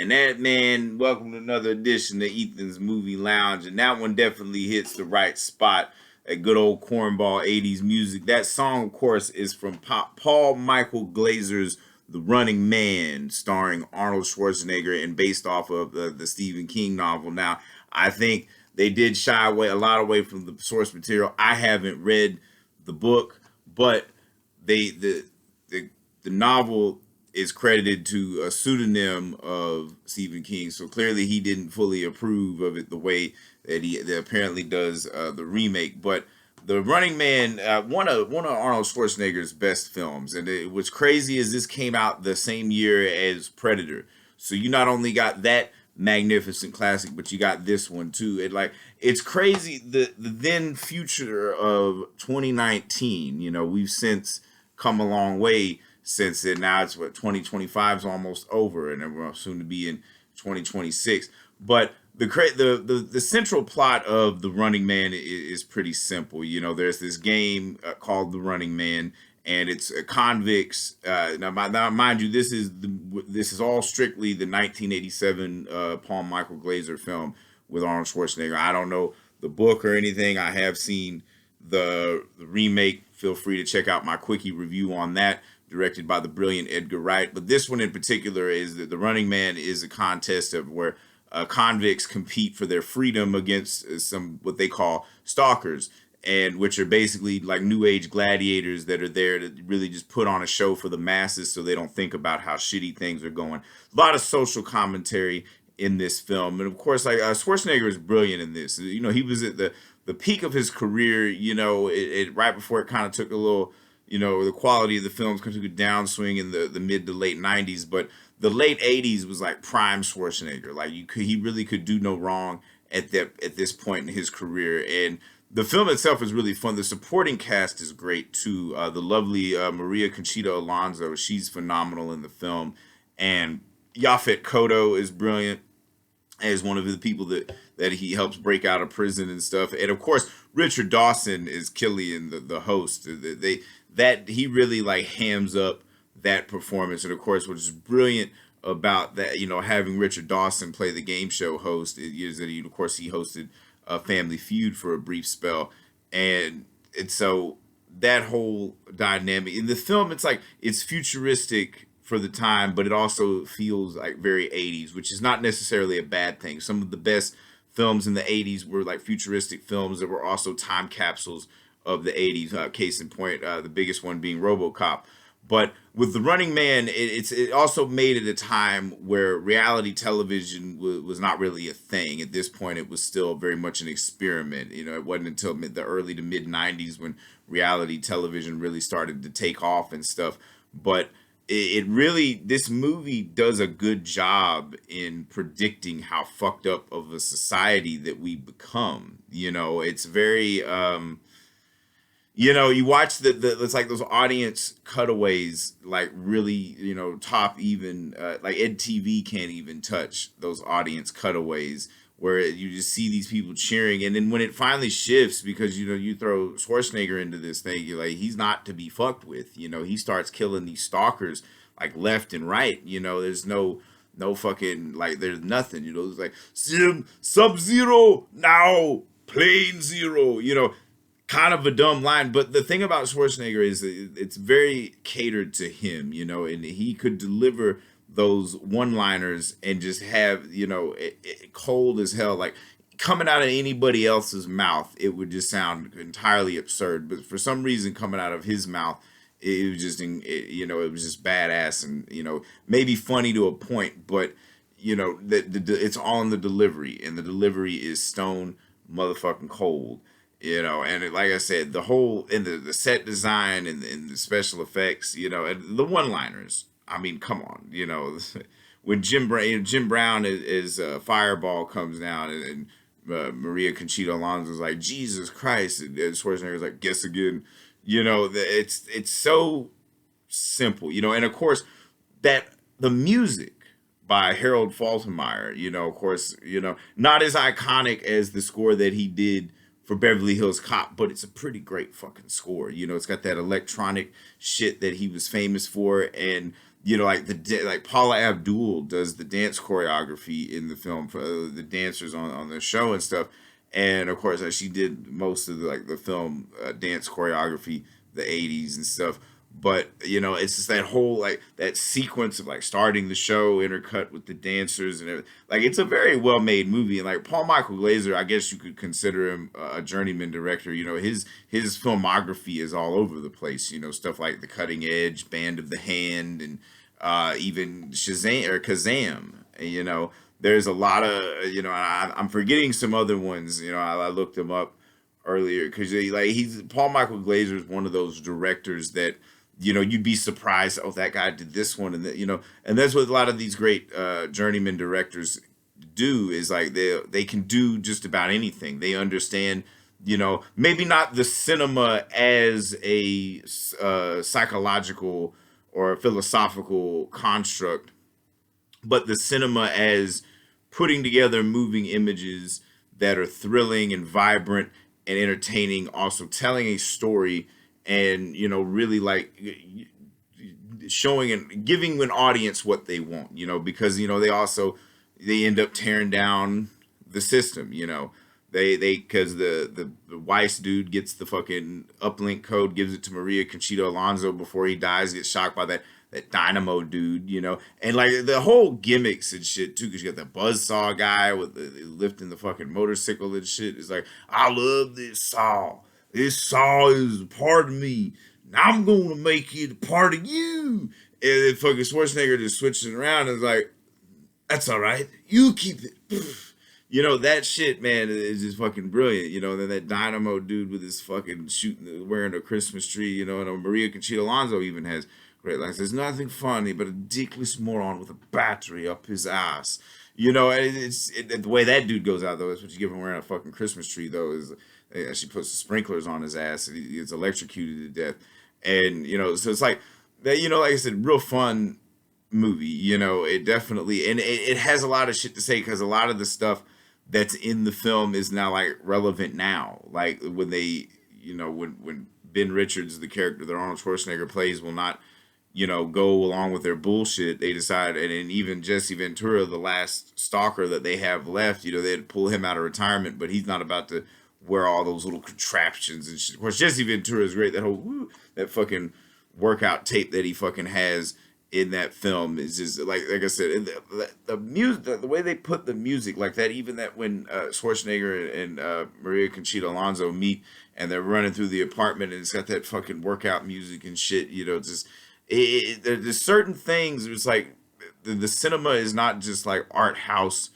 And that, man, welcome to another edition of Ethan's Movie Lounge. And that one definitely hits the right spot. That good old cornball 80s music. That song, of course, is from Paul Michael Glaser's The Running Man, starring Arnold Schwarzenegger and based off of the Stephen King novel. Now, I think they did shy away a lot away from the source material. I haven't read the book, but the novel is credited to a pseudonym of Stephen King, so clearly he didn't fully approve of it the way that apparently does the remake. But The Running Man, one of Arnold Schwarzenegger's best films, and what's crazy is this came out the same year as Predator, so you not only got that magnificent classic, but you got this one too. It's crazy the then future of 2019. We've since come a long way since then. Now it's what 2025 is almost over, and then we're soon to be in 2026. But the central plot of The Running Man is pretty simple. There's this game called The Running Man, and it's convicts. Now, mind you, this is all strictly the 1987 Paul Michael Glaser film with Arnold Schwarzenegger. I don't know the book or anything. I have seen the remake. Feel free to check out my quickie review on that, directed by the brilliant Edgar Wright. But this one in particular is that The Running Man is a contest of where convicts compete for their freedom against some what they call stalkers, and which are basically like new age gladiators that are there to really just put on a show for the masses so they don't think about how shitty things are going. A lot of social commentary in this film, and of course, Schwarzenegger is brilliant in this. He was at the peak of his career. Right before it kind of took a little, the quality of the films kind of took a downswing in the mid to late '90s, but the late '80s was like prime Schwarzenegger. He really could do no wrong at this point in his career. And the film itself is really fun. The supporting cast is great too. The lovely Maria Conchita Alonso, she's phenomenal in the film, and Yaphet Kotto is brilliant as one of the people that he helps break out of prison and stuff. And of course, Richard Dawson is Killian, the host. He really like hams up that performance. And of course, what is brilliant about that, having Richard Dawson play the game show host is that he hosted Family Feud for a brief spell, and so that whole dynamic in the film, it's futuristic for the time, but it also feels like very 80s, which is not necessarily a bad thing. Some of the best films in the 80s were like futuristic films that were also time capsules of the 80s. Case in point, the biggest one being RoboCop. But with The Running Man, it also made it a time where reality television was not really a thing. At this point, it was still very much an experiment. It wasn't until the early to mid 90s when reality television really started to take off and stuff. But this movie does a good job in predicting how fucked up of a society that we become. It's very you watch it's like those audience cutaways, like really, top even, like Ed TV can't even touch those audience cutaways where you just see these people cheering. And then when it finally shifts, because, you throw Schwarzenegger into this thing, you're like, he's not to be fucked with. He starts killing these stalkers like left and right. There's no fucking, like, there's nothing, it's like, Sub-Zero now, Plane Zero, kind of a dumb line, but the thing about Schwarzenegger is it's very catered to him, and he could deliver those one-liners and just have, it cold as hell, like coming out of anybody else's mouth, it would just sound entirely absurd. But for some reason, coming out of his mouth, it was just, it was just badass and, maybe funny to a point, but it's all in the delivery, and the delivery is stone motherfucking cold. And like I said, the whole and the set design and the special effects, and the one-liners. I mean, come on, when Jim Brown is Fireball comes down and Maria Conchita Alonso is like, Jesus Christ, and Schwarzenegger's like, guess again. It's so simple, and of course that the music by Harold Faltermeyer, of course, not as iconic as the score that he did for Beverly Hills Cop, but it's a pretty great fucking score. It's got that electronic shit that he was famous for, and like like Paula Abdul does the dance choreography in the film for the dancers on the show and stuff. And of course, she did most of the film dance choreography, the '80s and stuff. But it's just that whole like that sequence of like starting the show, intercut with the dancers and everything. Like it's a very well made movie. And like Paul Michael Glaser, I guess you could consider him a journeyman director. His filmography is all over the place. Stuff like The Cutting Edge, Band of the Hand, and even Shazam or Kazam. There's a lot of I'm forgetting some other ones. I looked them up earlier because he's Paul Michael Glaser is one of those directors that you'd be surprised. Oh, that guy did this one, and and that's what a lot of these great journeyman directors do is like they can do just about anything. They understand. Maybe not the cinema as a psychological or philosophical construct, but the cinema as putting together moving images that are thrilling and vibrant and entertaining, also telling a story and really like showing and giving an audience what they want, because they end up tearing down the system. They because the Weiss dude gets the fucking uplink code, gives it to Maria Conchita Alonso before he dies, gets shocked by that Dynamo dude, and like the whole gimmicks and shit too, because you got the buzzsaw guy with the lifting the fucking motorcycle and shit. It's like, I love this saw. This saw is a part of me. Now I'm gonna make it a part of you. And then fucking Schwarzenegger just switches it around and is like, that's all right. You keep it. That shit, man, is just fucking brilliant. And then that Dynamo dude with his fucking shooting, wearing a Christmas tree, and Maria Conchita Alonso even has great lines. There's nothing funny but a dickless moron with a battery up his ass. And the way that dude goes out, though, is what you give him wearing a fucking Christmas tree, though, is she puts the sprinklers on his ass and he gets electrocuted to death. And, so it's like, that, like I said, real fun movie. It definitely, and it has a lot of shit to say because a lot of the stuff that's in the film is now like relevant now. Like when they, when Ben Richards, the character that Arnold Schwarzenegger plays, will not, go along with their bullshit. They decide, and even Jesse Ventura, the last stalker that they have left, they'd pull him out of retirement, but he's not about to wear all those little contraptions and shit. Of course, Jesse Ventura is great. That whole that fucking workout tape that he fucking has in that film is just like I said, the music, the way they put the music like that, even that when Schwarzenegger and Maria Conchita Alonso meet and they're running through the apartment and it's got that fucking workout music and shit, just there's certain things. It's like the cinema is not just like art house,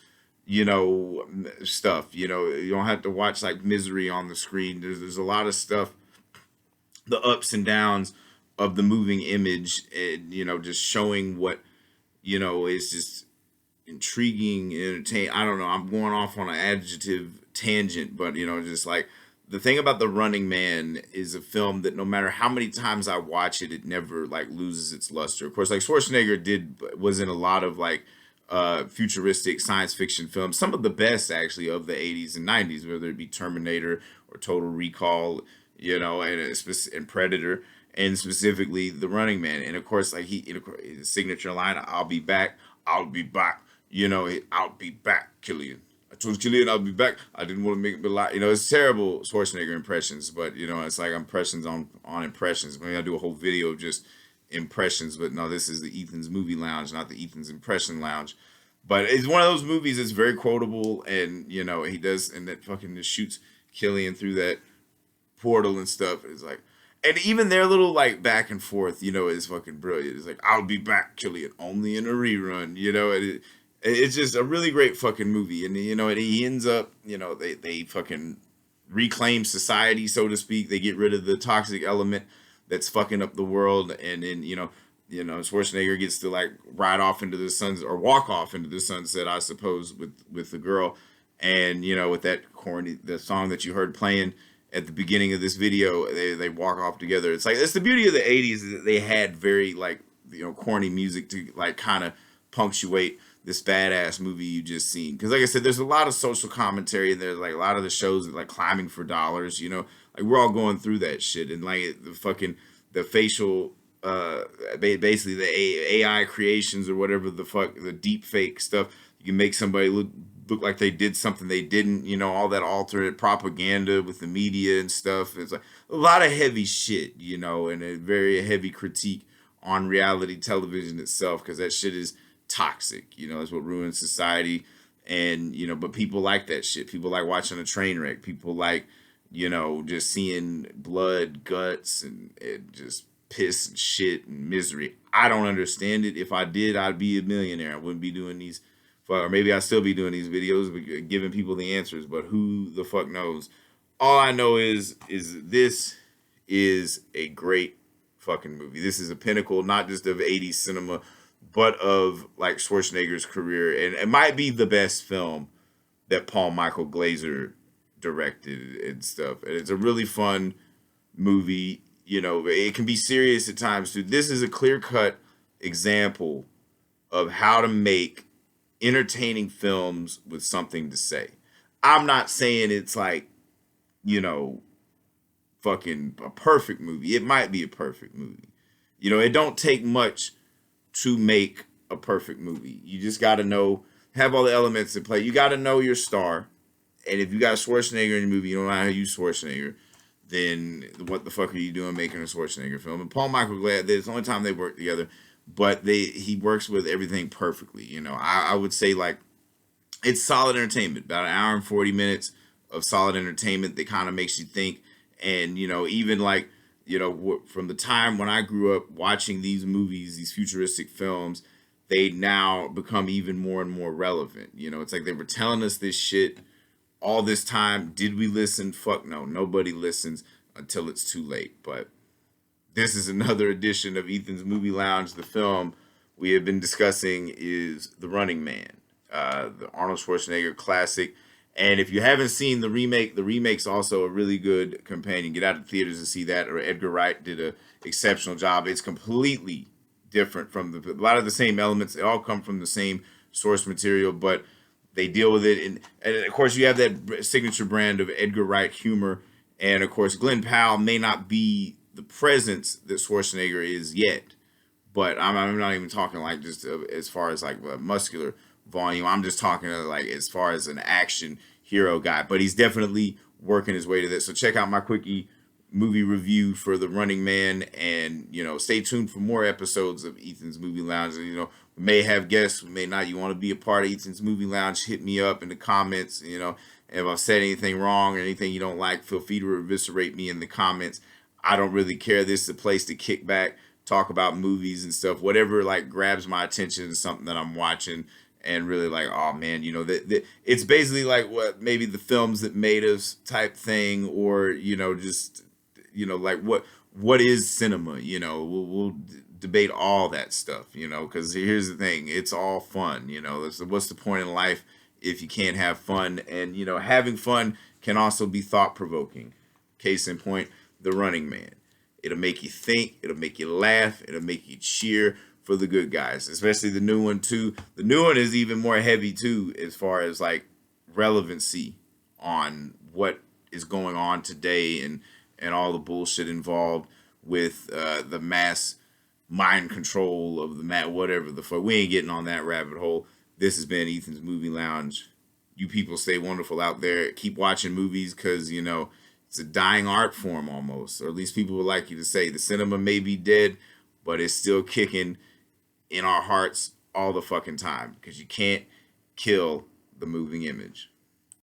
stuff. You don't have to watch like Misery on the screen. There's a lot of stuff, the ups and downs of the moving image, and just showing what is just intriguing, entertaining. I don't know. I'm going off on an adjective tangent, but just like the thing about The Running Man is a film that no matter how many times I watch it, it never like loses its luster. Of course, like Schwarzenegger was in a lot of like futuristic science fiction films, some of the best actually of the 80s and 90s, whether it be Terminator or Total Recall, and Predator, and specifically The Running Man. And of course, like his signature line, I'll be back, I'll be back, I'll be back, Killian. I told Killian I'll be back. I didn't want to make it a lot. It's terrible Schwarzenegger impressions, but it's like impressions on impressions. Maybe I'll do a whole video of just impressions, but no, this is the Ethan's Movie Lounge, not the Ethan's Impression Lounge. But it's one of those movies that's very quotable, and he does, and that fucking just shoots Killian through that portal and stuff. It's like, and even their little like back and forth, is fucking brilliant. It's like, I'll be back, Killian, only in a rerun. It's just a really great fucking movie, and and he ends up, they fucking reclaim society, so to speak. They get rid of the toxic element that's fucking up the world, and then Schwarzenegger gets to like ride off into the sunset or walk off into the sunset, I suppose, with the girl, and with that the song that you heard playing at the beginning of this video, they walk off together. It's like, that's the beauty of the 80s, that they had very like corny music to like kind of punctuate this badass movie you just seen. Because like I said, there's a lot of social commentary, and there's like a lot of the shows that like Climbing for Dollars, like we're all going through that shit, and like the facial uh basically the AI creations or whatever the fuck, the deep fake stuff. You can make somebody look like they did something they didn't, all that alternate propaganda with the media and stuff. It's like a lot of heavy shit, and a very heavy critique on reality television itself, because that shit is toxic. That's what ruins society. And but people like that shit. People like watching a train wreck. People like just seeing blood, guts, and just piss and shit and misery. I don't understand it. If I did, I'd be a millionaire. I wouldn't be doing these, or maybe I'd still be doing these videos, giving people the answers. But who the fuck knows? All I know is this is a great fucking movie. This is a pinnacle, not just of 80s cinema, but of like Schwarzenegger's career, and it might be the best film that Paul Michael Glaser directed and stuff. And it's a really fun movie. It can be serious at times too. This is a clear-cut example of how to make entertaining films with something to say. I'm not saying it's like, fucking a perfect movie. It might be a perfect movie. It don't take much to make a perfect movie. You just got to have all the elements in play. You got to know your star. And if you got Schwarzenegger in the movie, you don't know how to use Schwarzenegger, then what the fuck are you doing making a Schwarzenegger film? And Paul Michael Glaser, it's the only time they work together, but he works with everything perfectly. I would say like it's solid entertainment, about an hour and 40 minutes of solid entertainment that kind of makes you think. And, even like, from the time when I grew up watching these movies, these futuristic films, they now become even more and more relevant. It's like they were telling us this shit all this time. Did we listen? Fuck no. Nobody listens until it's too late. But this is another edition of Ethan's Movie Lounge. The film we have been discussing is The Running Man, the Arnold Schwarzenegger classic. And if you haven't seen the remake's also a really good companion. Get out of the theaters to see that. Or Edgar Wright did an exceptional job. It's completely different from a lot of the same elements. They all come from the same source material, but they deal with it. And of course, you have that signature brand of Edgar Wright humor. And of course, Glenn Powell may not be the presence that Schwarzenegger is yet, but I'm not even talking like just as far as like muscular volume. I'm just talking like as far as an action hero guy. But he's definitely working his way to this. So check out my quickie movie review for The Running Man, and stay tuned for more episodes of Ethan's Movie Lounge. We may have guests, we may not. You want to be a part of Ethan's Movie Lounge, hit me up in the comments. If I've said anything wrong or anything you don't like, feel free to eviscerate me in the comments. I don't really care. This is a place to kick back, talk about movies and stuff, whatever like grabs my attention is something that I'm watching and really like, oh man, it's basically like what maybe the films that made us type thing, or just like what is cinema. We'll debate all that stuff, because here's the thing, it's all fun. What's the point in life if you can't have fun? And having fun can also be thought-provoking. Case in point, The Running Man. It'll make you think, it'll make you laugh, it'll make you cheer for the good guys, especially the new one too. The new one is even more heavy too, as far as like relevancy on what is going on today, and all the bullshit involved with the mass mind control of the whatever the fuck. We ain't getting on that rabbit hole. This has been Ethan's Movie Lounge. You people stay wonderful out there. Keep watching movies, because it's a dying art form almost, or at least people would like you to say. The cinema may be dead, but it's still kicking in our hearts all the fucking time, because you can't kill the moving image.